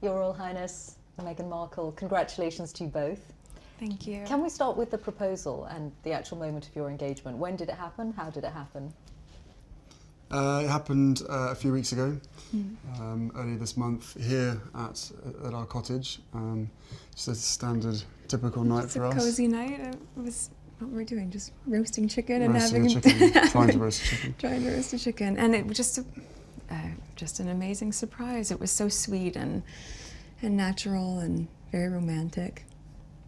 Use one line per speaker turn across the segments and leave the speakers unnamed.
Your Royal Highness Meghan Markle, congratulations to you both.
Thank you.
Can we start with the proposal and the actual moment of your engagement? When did it happen? How did it happen?
It happened a few weeks ago, earlier this month, here at our cottage. Just a standard, typical night for us.
It's a cozy night. It was what we were doing, just roasting chicken and
Roasting
having
a chicken, trying to roast a chicken.
Trying to roast a chicken, and it was just an amazing surprise. It was so sweet and natural and very romantic.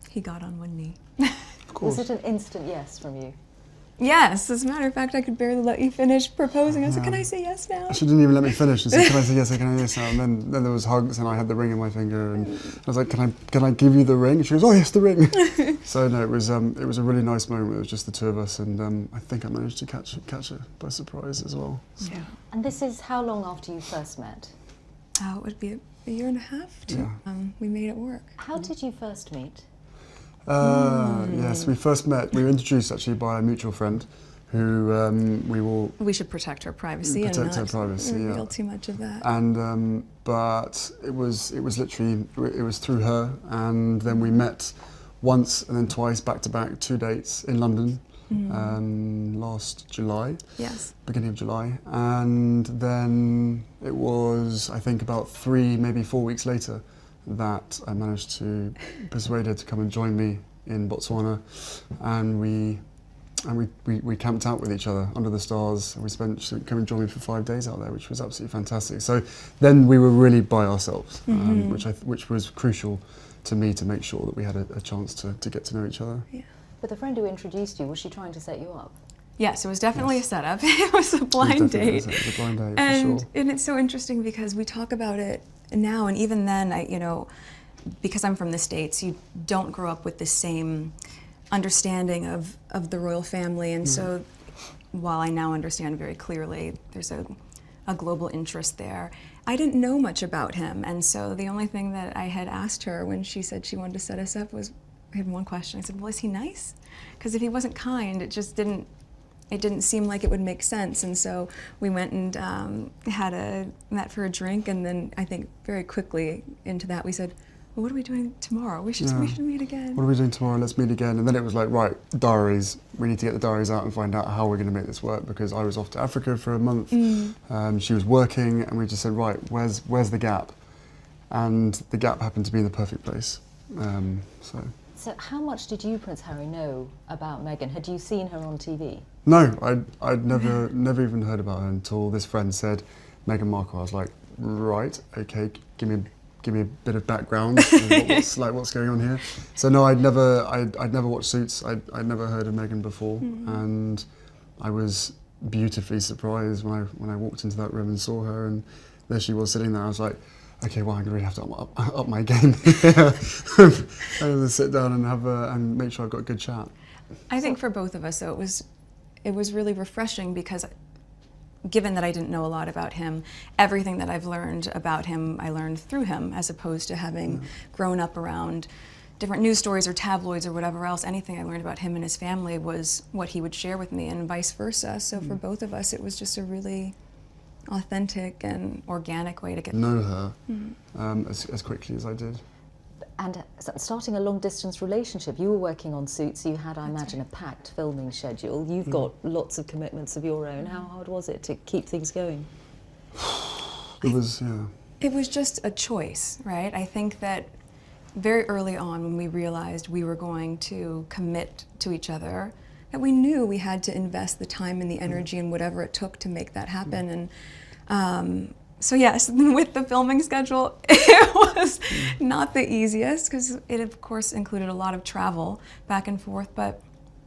He got on one knee.
Of course.
Was it an instant yes from you?
Yes, as a matter of fact, I could barely let you finish proposing. I said, "Can I say yes now?"
She didn't even let me finish. She said, "Can I say yes? Can I say yes now?" And then there was hugs, and I had the ring in my finger, and I was like, "Can I give you the ring?" And she goes, "Oh yes, the ring." So no, it was a really nice moment. It was just the two of us, and I think I managed to catch her by surprise as well. So.
Yeah.
And this is how long after you first met?
It would be a year and a half. We made it work.
How did you first meet?
Yes, we first met. We were introduced actually by a mutual friend, who
We should protect her privacy and not reveal too much of that.
And but it was literally through her, and then we met once and then twice back to back, 2 dates in London. Last July,
yes,
beginning of July, and then it was, I think, about 3, maybe 4 weeks later that I managed to persuade her to come and join me in Botswana, and we camped out with each other under the stars, and she came and joined me for 5 days out there, which was absolutely fantastic. So then we were really by ourselves, which was crucial to me, to make sure that we had a chance to get to know each other.
Yeah.
But the friend who introduced you, was she trying to set you up?
Yes, it was definitely a setup. It was a blind date.
It was a blind date,
and,
for sure.
And it's so interesting because we talk about it now, and even then, because I'm from the States, you don't grow up with the same understanding of the royal family, and so while I now understand very clearly there's a global interest there, I didn't know much about him, and so the only thing that I had asked her when she said she wanted to set us up was, I had one question. I said, "Well, is he nice?" Because if he wasn't kind, it didn't seem like it would make sense. And so we went and met for a drink, and then I think very quickly into that we said, "Well, what are we doing tomorrow? We should meet again."
What are we doing tomorrow? Let's meet again. And then it was like, right, diaries. We need to get the diaries out and find out how we're going to make this work, because I was off to Africa for a month. She was working, and we just said, right, where's the gap? And the gap happened to be in the perfect place.
So how much did you, Prince Harry, know about Meghan? Had you seen her on TV?
No, I'd never even heard about her until this friend said Meghan Markle. I was like, right, okay, give me a bit of background. what's going on here? So no, I'd never watched Suits. I'd never heard of Meghan before, and I was beautifully surprised when I walked into that room and saw her, and there she was sitting there. I was like, okay, well, I'm going to have to up my game. I'm going to sit down and make sure I've got a good chat.
I think for both of us, though, it was really refreshing, because given that I didn't know a lot about him, everything that I've learned about him, I learned through him, as opposed to having grown up around different news stories or tabloids or whatever else. Anything I learned about him and his family was what he would share with me, and vice versa. So for both of us, it was just a really authentic and organic way to get
to know her as quickly as I did.
And starting a long-distance relationship, you were working on Suits, you had, I imagine, a packed filming schedule. You've got lots of commitments of your own. How hard was it to keep things going?
It was, yeah.
It was just a choice, right? I think that very early on, when we realized we were going to commit to each other, that we knew we had to invest the time and the energy and whatever it took to make that happen. And so yes, with the filming schedule, it was not the easiest, because it of course included a lot of travel back and forth, but...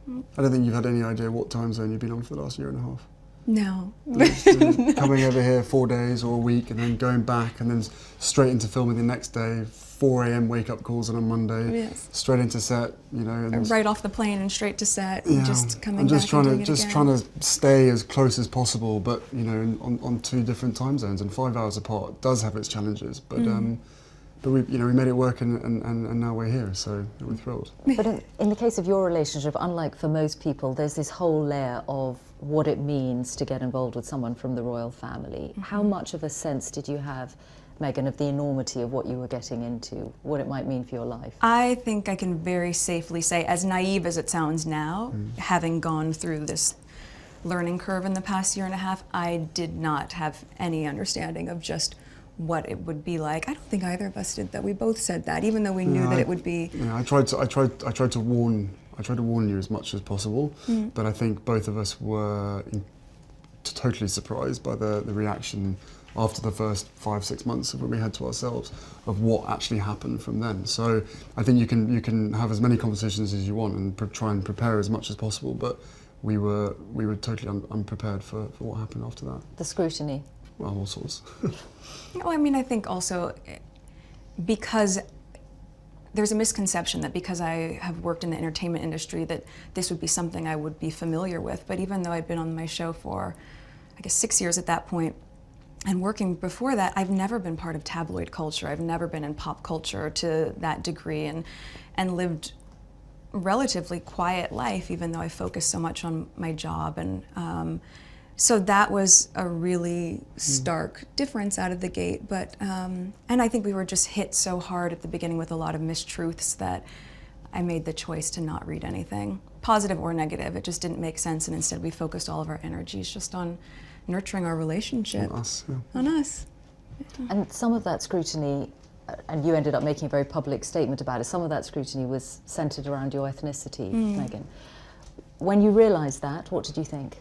I don't think you've had any idea what time zone you've been on for the last year and a half.
No.
Coming over here 4 days or a week, and then going back, and then straight into filming the next day, 4 a.m. wake-up calls on a Monday, straight into set, and
right off the plane and straight to set, and just coming back and doing it again.
Trying to stay as close as possible, but on 2 different time zones and 5 hours apart does have its challenges. But we made it work, and now we're here, so we're thrilled.
But in the case of your relationship, unlike for most people, there's this whole layer of what it means to get involved with someone from the royal family. How much of a sense did you have Meghan, of the enormity of what you were getting into, what it might mean for your life?
I think I can very safely say, as naive as it sounds now, having gone through this learning curve in the past year and a half, I did not have any understanding of just what it would be like. I don't think either of us did that. We both said that, even though we knew that it would be.
Yeah, I tried to warn you as much as possible, but I think both of us were totally surprised by the reaction after the first 5-6 months of what we had to ourselves of what actually happened from then. So I think you can have as many conversations as you want and try and prepare as much as possible, but we were totally unprepared for what happened after that.
The scrutiny.
Well, all sorts.
Well, I mean, I think also because there's a misconception that because I have worked in the entertainment industry that this would be something I would be familiar with. But even though I'd been on my show for, I guess, 6 years at that point, and working before that, I've never been part of tabloid culture. I've never been in pop culture to that degree, and lived relatively quiet life, even though I focused so much on my job. And so that was a really stark difference out of the gate. But and I think we were just hit so hard at the beginning with a lot of mistruths that I made the choice to not read anything, positive or negative. It just didn't make sense, and instead we focused all of our energies just on nurturing our relationship.
On us, yeah.
On us.
And some of that scrutiny, and you ended up making a very public statement about it, some of that scrutiny was centred around your ethnicity, Meghan. When you realised that, what did you think?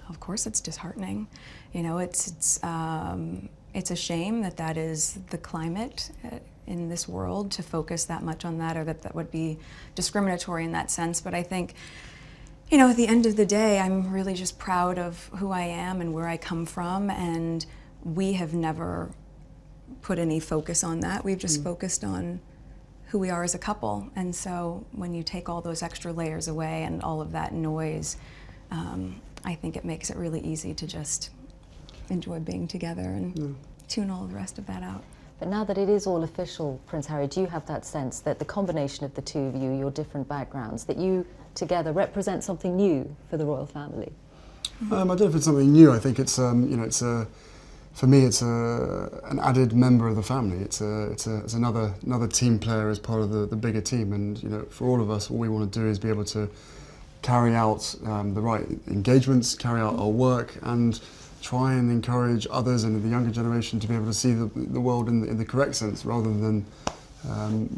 Of course it's disheartening. You know, it's a shame that that is the climate in this world, to focus that much on that, or that would be discriminatory in that sense. But I think, you know, at the end of the day, I'm really just proud of who I am and where I come from, and we have never put any focus on that. We've just focused on who we are as a couple. And so when you take all those extra layers away and all of that noise, I think it makes it really easy to just enjoy being together and tune all the rest of that out.
But now that it is all official, Prince Harry, do you have that sense that the combination of the two of you, your different backgrounds, that you together represent something new for the royal family?
I don't know if it's something new. I think it's you know, it's for me it's an added member of the family. It's another team player as part of the bigger team. And you know, for all of us, all we want to do is be able to carry out the right engagements, carry out our work, and try and encourage others and the younger generation to be able to see the world in the correct sense, rather than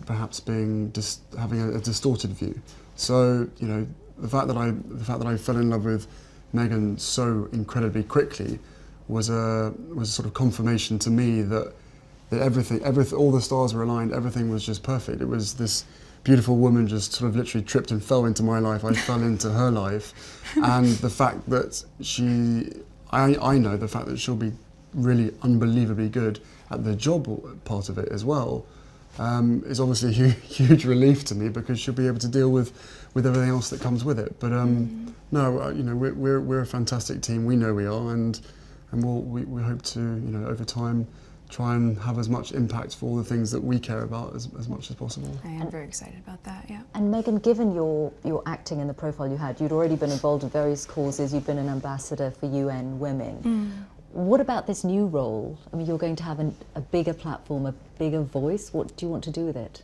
perhaps having a distorted view. So you know, the fact that I fell in love with Meghan so incredibly quickly was a sort of confirmation to me that everything, all the stars were aligned. Everything was just perfect. It was this beautiful woman just sort of literally tripped and fell into my life. I fell into her life, and the fact that I know the fact that she'll be really unbelievably good at the job part of it as well, is obviously a huge relief to me, because she'll be able to deal with everything else that comes with it. But no, you know, we're a fantastic team. We know we are, and we hope to, you know, over time, try and have as much impact for all the things that we care about as much as possible.
I am very excited about that, yeah.
And Meghan, given your acting and the profile you had, you'd already been involved in various causes, you'd been an ambassador for UN Women. What about this new role? I mean, you're going to have a bigger platform, a bigger voice. What do you want to do with it?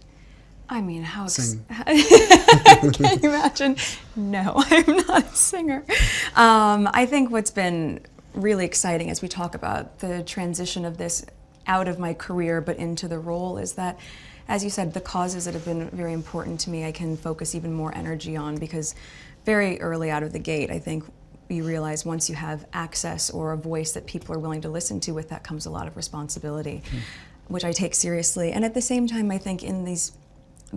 I mean,
Sing.
Can you imagine? No, I'm not a singer. I think what's been really exciting as we talk about the transition of this out of my career but into the role is that, as you said, the causes that have been very important to me I can focus even more energy on, because very early out of the gate I think you realize once you have access or a voice that people are willing to listen to, with that comes a lot of responsibility, which I take seriously. And at the same time, I think in these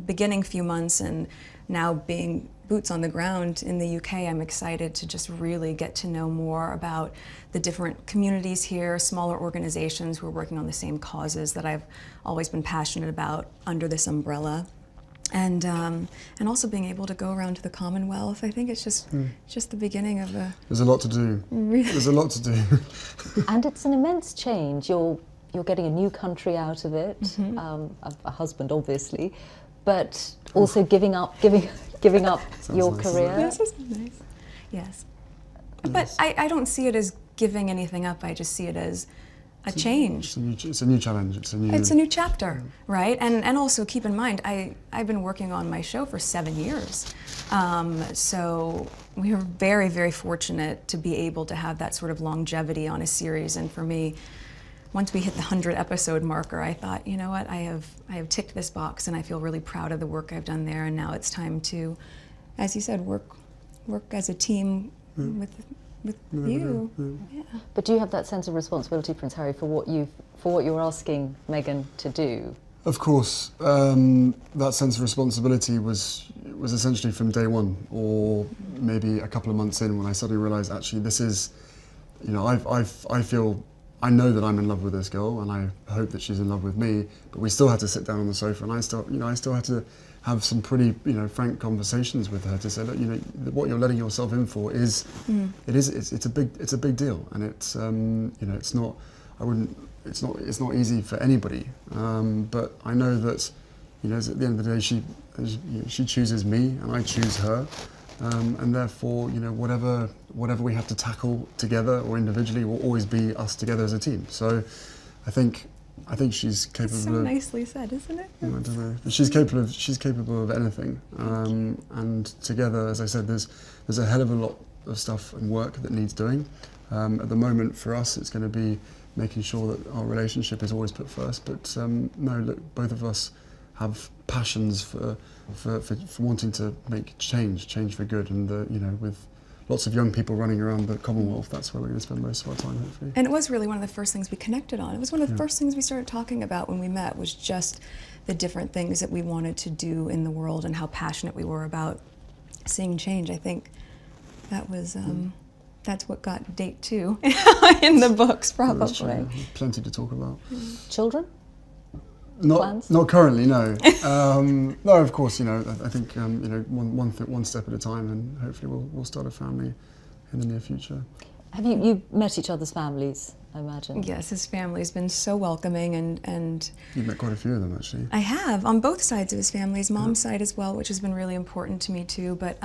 beginning few months and now being boots on the ground in the UK, I'm excited to just really get to know more about the different communities here, smaller organizations who are working on the same causes that I've always been passionate about under this umbrella. And also being able to go around to the Commonwealth. I think it's just the beginning of a...
There's a lot to do. There's a lot to do.
And it's an immense change. You're getting a new country out of it, a husband obviously, but also giving up your
nice,
career.
This is nice. Yes. But I don't see it as giving anything up. I just see it as a change.
It's a new challenge. It's
a new chapter, right? And also keep in mind, I've been working on my show for 7 years. So we were very, very fortunate to be able to have that sort of longevity on a series. And for me, once we hit the 100 episode marker, I thought, you know what, I have ticked this box, and I feel really proud of the work I've done there. And now it's time to, as you said, work as a team with you. Yeah.
But do you have that sense of responsibility, Prince Harry, for what you're asking Meghan to do?
Of course, that sense of responsibility was essentially from day one, or maybe a couple of months in, when I suddenly realised, actually, this is, you know, I know that I'm in love with this girl, and I hope that she's in love with me. But we still had to sit down on the sofa, and I still had to have some pretty, you know, frank conversations with her to say, look, you know, what you're letting yourself in for is, it's a big deal, and it's, you know, it's not easy for anybody. But I know that, you know, at the end of the day, she chooses me, and I choose her. And therefore, you know, whatever we have to tackle together or individually will always be us together as a team. So, I think she's capable.
So nicely said, isn't it?
I don't know. But she's capable of anything. And together, as I said, there's a hell of a lot of stuff and work that needs doing. At the moment, for us, it's going to be making sure that our relationship is always put first. But no, look, both of us have passions for wanting to make change for good, and you know, with lots of young people running around the Commonwealth, that's where we're going to spend most of our time, hopefully.
And it was really one of the first things we connected on. It was one of the first things we started talking about when we met, was just the different things that we wanted to do in the world and how passionate we were about seeing change. I think that was that's what got date 2 in the books, probably.
Plenty to talk about.
Children?
Not currently, no. No, of course, you know, I think you know, one step at a time, and hopefully we'll start a family in the near future.
Have you met each other's families, I imagine?
Yes, his family's been so welcoming, and
You've met quite a few of them, actually.
I have, on both sides of his family, his mom's side as well, which has been really important to me too. But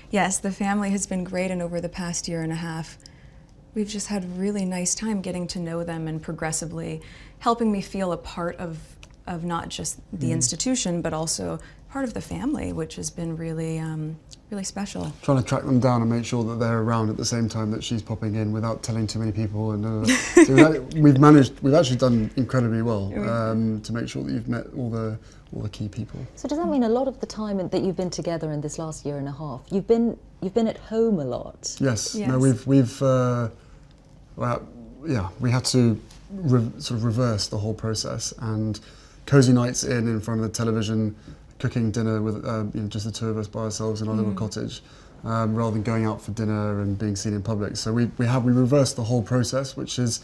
yes, the family has been great, and over the past year and a half, we've just had a really nice time getting to know them and progressively helping me feel a part of not just the institution, but also part of the family, which has been really, really special.
Trying to track them down and make sure that they're around at the same time that she's popping in without telling too many people. And so we've actually done incredibly well to make sure that you've met all the key people.
So does that mean a lot of the time that you've been together in this last year and a half, you've been at home a lot?
Yes. No, we've well, yeah, we had to sort of reverse the whole process, and cozy nights in front of the television, cooking dinner with you know, just the two of us by ourselves in our little cottage, rather than going out for dinner and being seen in public. So we reversed the whole process, which is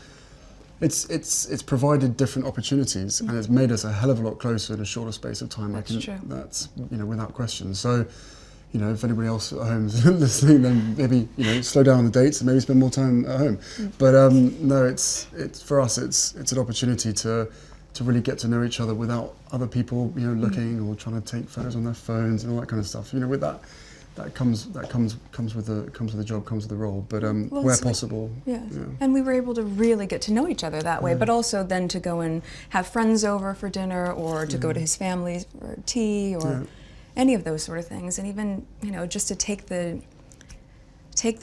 it's provided different opportunities, and it's made us a hell of a lot closer in a shorter space of time.
That's true.
That's, you know, without question. So, you know, if anybody else at home is listening, then maybe, you know, slow down on the dates and maybe spend more time at home. But no, it's for us, it's an opportunity to really get to know each other without other people, you know, looking or trying to take photos on their phones and all that kind of stuff. You know, with that comes with the job, comes with the role. But where possible,
yeah. And we were able to really get to know each other that way. But also then to go and have friends over for dinner, or to go to his family for tea, or any of those sort of things. And even, you know, just to take the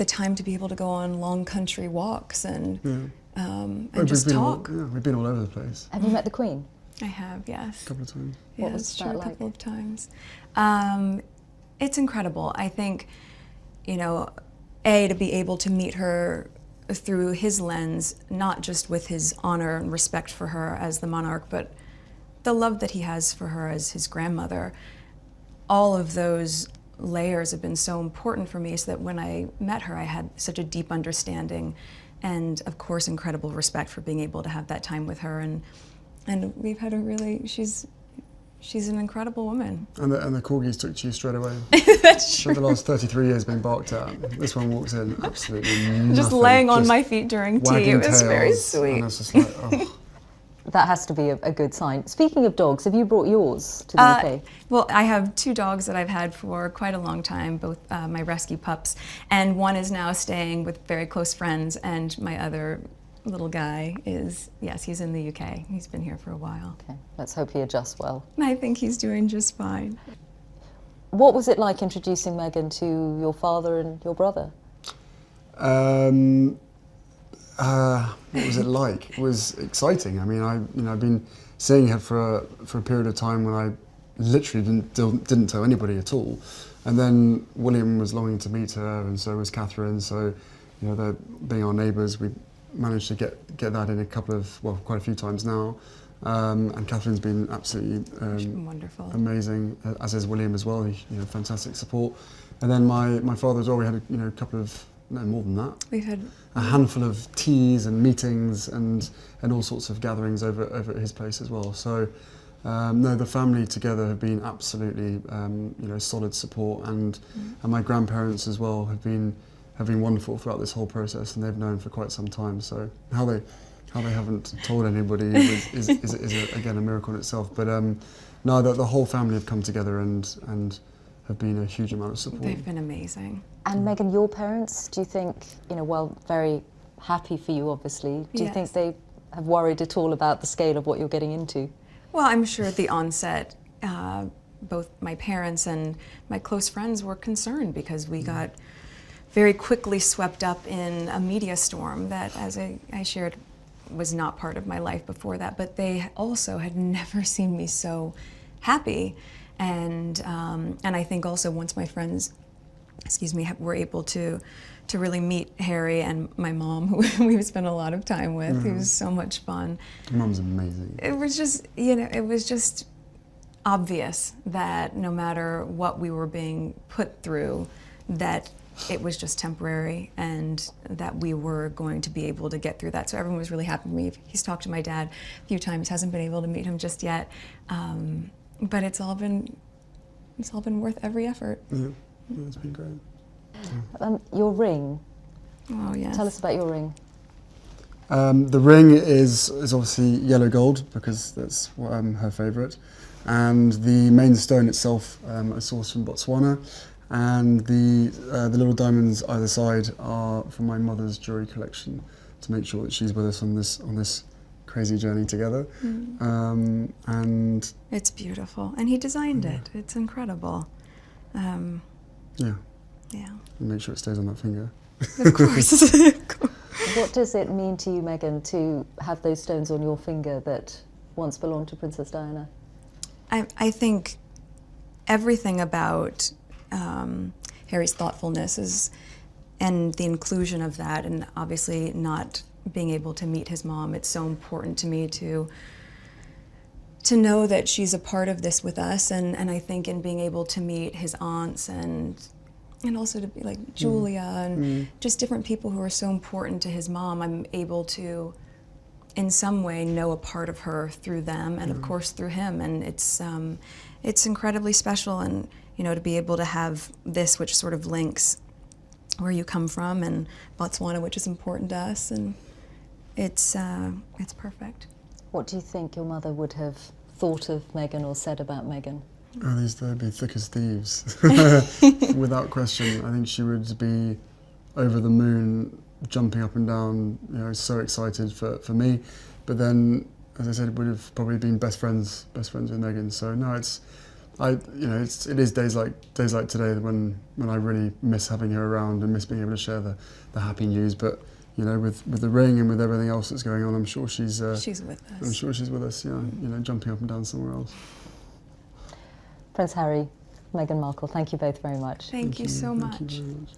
time to be able to go on long country walks and just talk.
We've been all over the place.
Have you met the Queen?
I have, yes.
A couple of times.
What was that like?
A couple of times. It's incredible. I think, you know, to be able to meet her through his lens, not just with his honor and respect for her as the monarch, but the love that he has for her as his grandmother. All of those layers have been so important for me, so that when I met her, I had such a deep understanding, and of course incredible respect for being able to have that time with her, and we've had a really, she's an incredible woman. And
the corgis took to you straight away.
That's true.
For the last 33 years being barked at. This one walks in absolutely nothing.
Just laying on my feet during tea. It was very sweet.
And it's just like, oh.
That has to be a good sign. Speaking of dogs, have you brought yours to the UK?
Well, I have 2 dogs that I've had for quite a long time, both my rescue pups, and one is now staying with very close friends, and my other little guy is, yes, he's in the UK. He's been here for a while.
Okay, let's hope he adjusts well.
I think he's doing just fine.
What was it like introducing Meghan to your father and your brother?
What was it like? It was exciting. I mean, I've been seeing her for a period of time when I literally didn't tell anybody at all. And then William was longing to meet her, and so was Catherine. So, you know, they're being our neighbours. We managed to get that in quite a few times now. And Catherine's been absolutely
wonderful,
amazing, as is William as well. Fantastic support. And then my father as well. We had a couple of, no, more than that.
We've had
a handful of teas and meetings and all sorts of gatherings over at his place as well. So no, the family together have been absolutely solid support, and my grandparents as well have been wonderful throughout this whole process, and they've known for quite some time. So how they haven't told anybody is again a miracle in itself. But no, the whole family have come together and have been a huge amount of support.
They've been amazing.
And Meghan, your parents, do you think, well, very happy for you, obviously. Do you think they have worried at all about the scale of what you're getting into?
Well, I'm sure at the onset, both my parents and my close friends were concerned because we got very quickly swept up in a media storm that, as I shared, was not part of my life before that. But they also had never seen me so happy. And I think also once my friends, were able to really meet Harry and my mom, who we've spent a lot of time with, who was so much fun.
Your mom's amazing.
It was just, it was just obvious that no matter what we were being put through, that it was just temporary and that we were going to be able to get through that. So everyone was really happy with me. He's talked to my dad a few times, hasn't been able to meet him just yet. But it's all been worth every effort.
Yeah, it's been great.
Your ring.
Oh yes.
Tell us about your ring.
The ring is obviously yellow gold because that's what, her favourite, and the main stone itself I sourced from Botswana, and the little diamonds either side are from my mother's jewellery collection to make sure that she's with us on this crazy journey together. And
it's beautiful, and he designed it. It's incredible. Yeah.
And make sure it stays on that finger.
Of course.
What does it mean to you, Meghan, to have those stones on your finger that once belonged to Princess Diana?
I think everything about Harry's thoughtfulness and the inclusion of that, and obviously not being able to meet his mom, it's so important to me to know that she's a part of this with us, and I think in being able to meet his aunts and also to be like Julia and just different people who are so important to his mom, I'm able to in some way know a part of her through them and of course through him, and it's incredibly special. And to be able to have this, which sort of links where you come from, and Botswana, which is important to us, and it's perfect.
What do you think your mother would have thought of Meghan or said about Meghan?
Oh, they'd be thick as thieves, without question. I think she would be over the moon, jumping up and down, so excited for me. But then, as I said, would have probably been best friends with Meghan. So no, it is days like today when I really miss having her around and miss being able to share the happy news. But with the ring and with everything else that's going on, I'm sure she's
with us.
I'm sure she's with us. Jumping up and down somewhere else.
Prince Harry, Meghan Markle, thank you both very much.
Thank you so much.
Thank you very much.